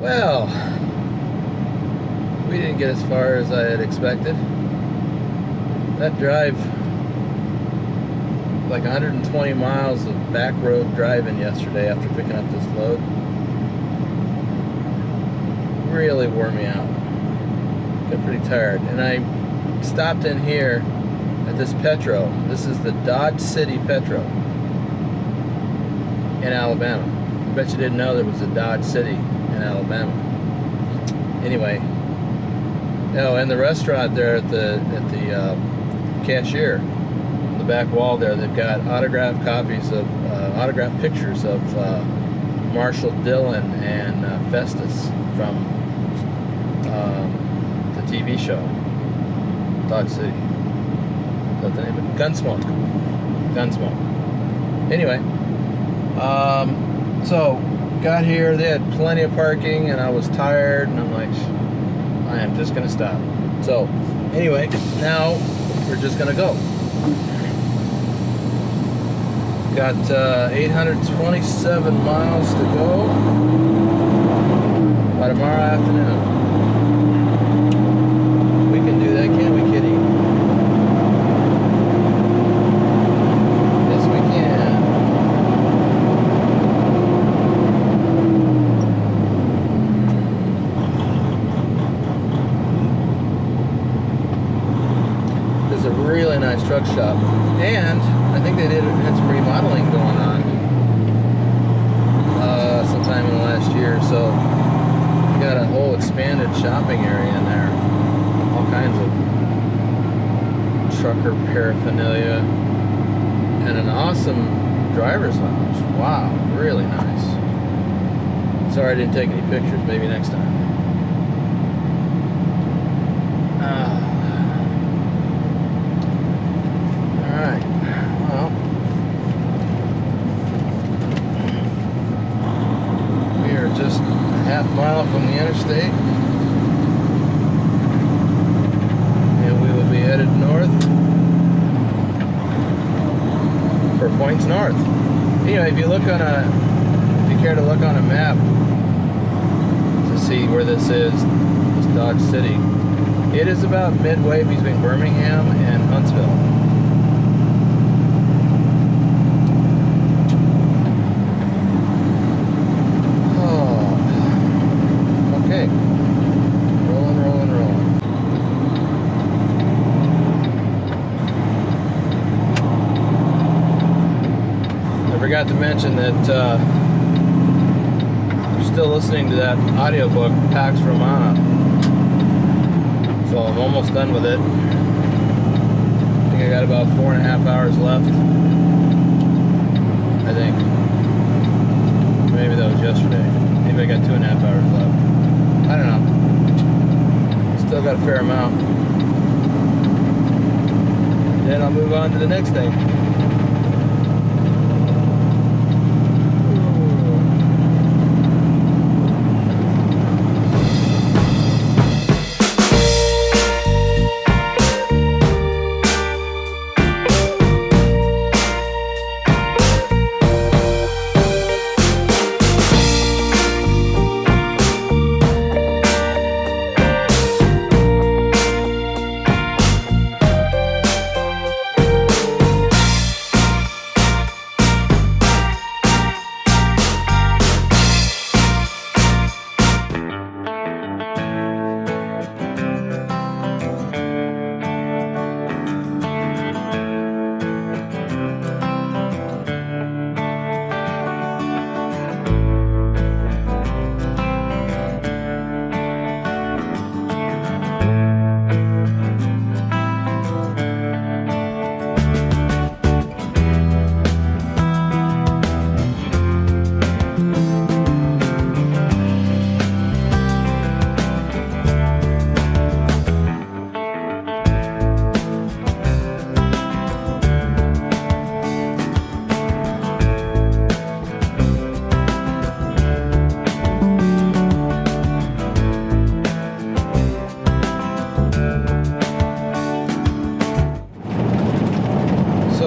Well, we didn't get as far as I had expected. That drive, like 120 miles of back road driving yesterday after picking up this load, really wore me out. Got pretty tired. And I stopped in here at this Petro. This is the Dodge City Petro in Alabama. I bet you didn't know there was a Dodge City in Alabama. Anyway, no, and the restaurant there at the cashier, on the back wall there, they've got autographed copies of autographed pictures of Marshall Dillon and Festus from the TV show Dodge City. What's the name of it? Gunsmoke. Anyway, so got here, they had plenty of parking, and I was tired, and I'm like, I am just gonna stop. So anyway, now we're just gonna go. Got 827 miles to go by tomorrow afternoon. We can do that, can't we, Kitty? Yes, we can. This is a really nice truck shop, and I think they had some remodeling going on sometime in the last year, so they got a whole expanded shopping area in there. All kinds of trucker paraphernalia and an awesome driver's lounge. Wow, really nice. Sorry I didn't take any pictures, maybe next time. Alright, well, we are just a half mile from the interstate. Headed north for points north. Anyway, if you care to look on a map to see where this is, this Dodge City, it is about midway between Birmingham and Huntsville. Oh, okay. Rolling. I forgot to mention that I'm still listening to that audiobook, Pax Romana. So I'm almost done with it. I think I got about 4.5 hours left. I think. Maybe that was yesterday. Maybe I got 2.5 hours left. I don't know. Still got a fair amount. Then I'll move on to the next thing.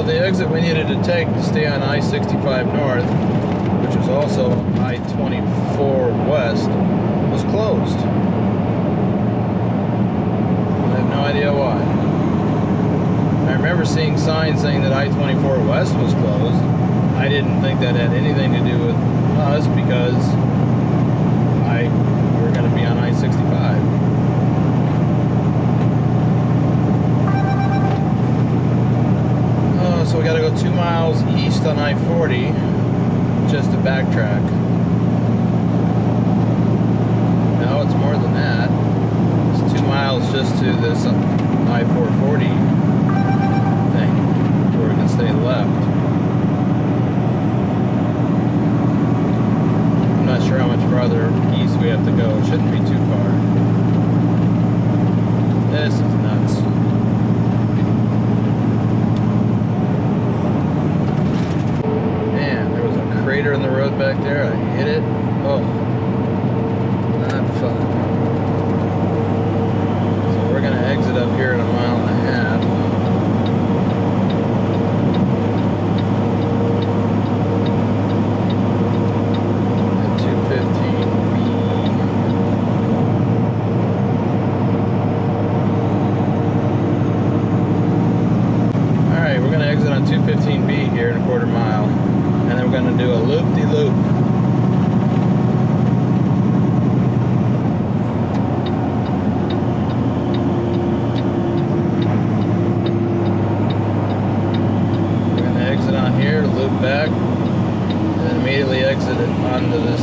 the exit we needed to take to stay on I-65 North, which was also I-24 West, closed. I have no idea why. I remember seeing signs saying that I-24 West was closed. I didn't think that had anything to do with us because we're going to be on I-65. Oh, so we got to go 2 miles east on I-40 just to backtrack. No, it's more than that. It's 2 miles just to this I-440 thing where we can stay left. I'm not sure how much farther east we have to go. It shouldn't be too far. This is nuts. Man, there was a crater in the road back there. I hit it. Oh, not fun. So we're going to exit up here in 1.5 miles. Here in 1/4 mile, and then we're going to do a loop-de-loop. We're going to exit on here, loop back, and then immediately exit it onto this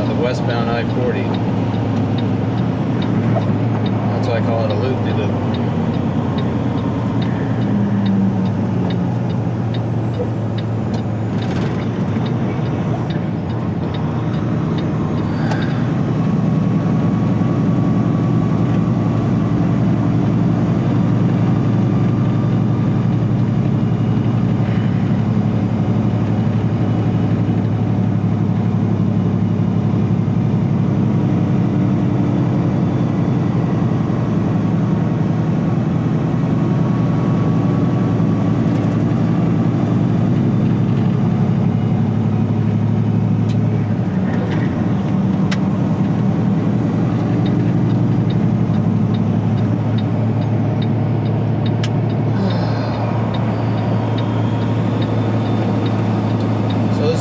the westbound I-40. That's why I call it a loop-de-loop.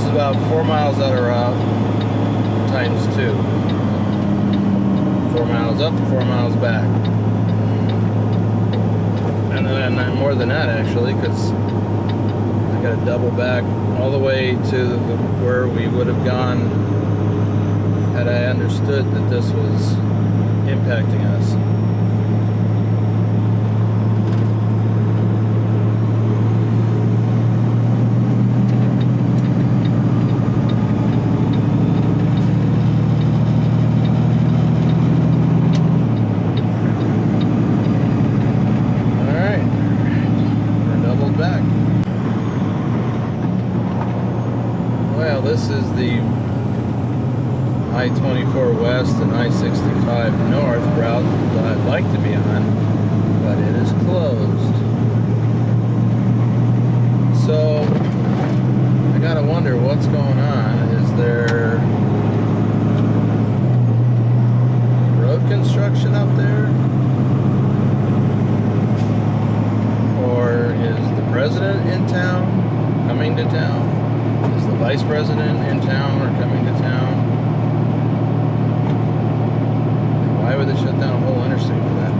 About 4 miles out of route times 2. 4 miles up, 4 miles back. And then more than that actually, because I got to double back all the way to where we would have gone had I understood that this was impacting us. This is the I-24 West and I-65 North route that I'd like to be on, but it is closed. So I gotta wonder what's going on. Is there road construction up there? Or is the president in town, coming to town? Is the vice president in town or coming to town? Why would they shut down a whole interstate for that?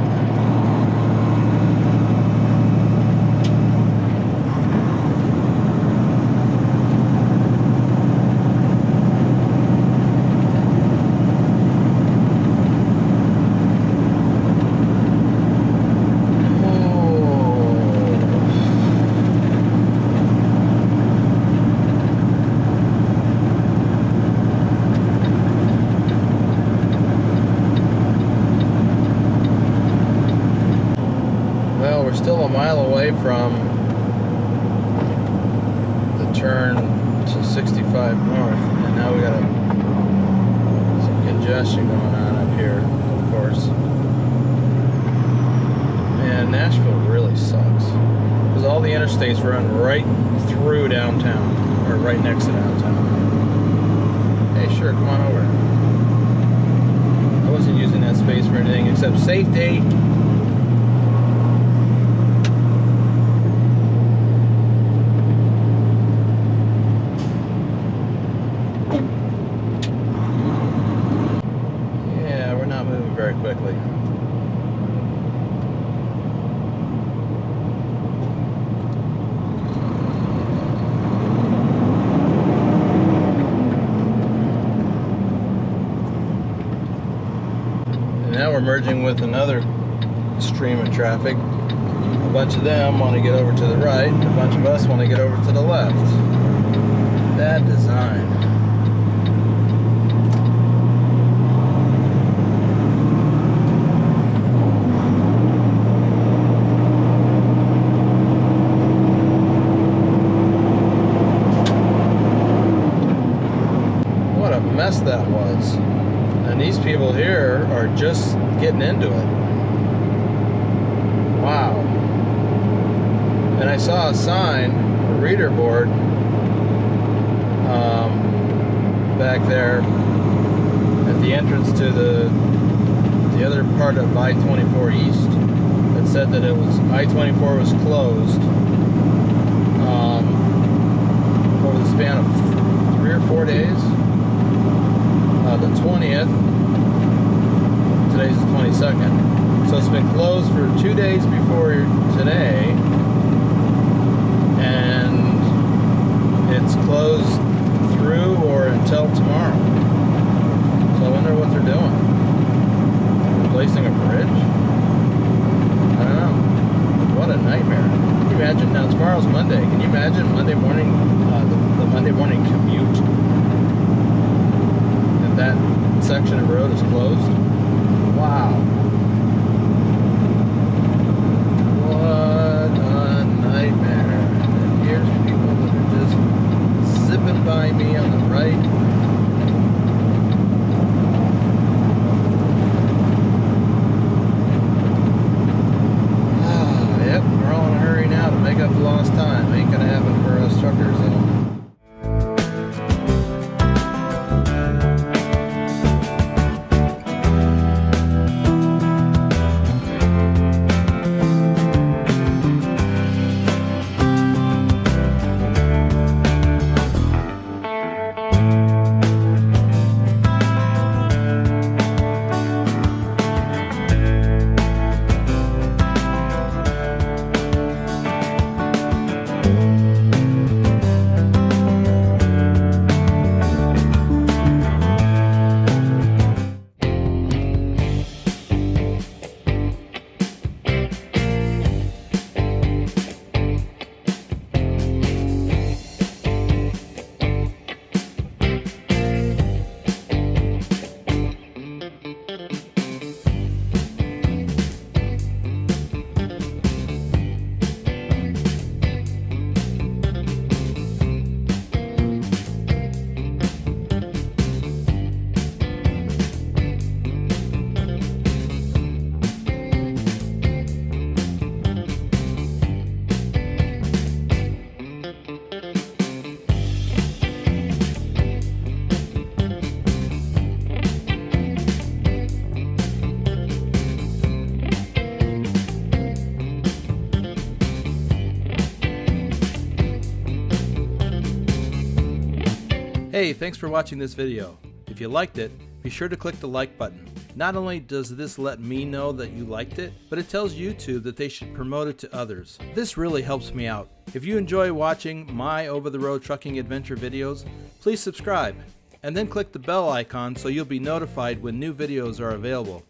We're still a mile away from the turn to 65 north, and now we got some congestion going on up here, of course. Man, Nashville really sucks because all the interstates run right through downtown, or right next to downtown. Hey, sure, come on over. I Dogs have safety. Yeah, we're not moving very quickly. Now we're merging with another stream of traffic. A bunch of them want to get over to the right, a bunch of us want to get over to the left. Bad design. What a mess that was. And these people here are just getting into it. Wow. And I saw a sign, a reader board, back there at the entrance to the other part of I-24 East that said that it was I-24 was closed over the span of 3 or 4 days. The 20th, today's the 22nd, so it's been closed for 2 days before today, and it's closed through or until tomorrow. So I wonder what they're doing. Replacing a bridge? I don't know. What a nightmare. Can you imagine? Now tomorrow's Monday. Can you imagine Monday morning, the Monday morning commute? That section of road is closed. Wow. What a nightmare. And here's people that are just zipping by me on the right. Yep, we're all in a hurry now to make up the lost time. Ain't gonna happen for us truckers though. Hey, thanks for watching this video. If you liked it, be sure to click the like button. Not only does this let me know that you liked it, but it tells YouTube that they should promote it to others. This really helps me out. If you enjoy watching my over-the-road trucking adventure videos, please subscribe, and then click the bell icon so you'll be notified when new videos are available.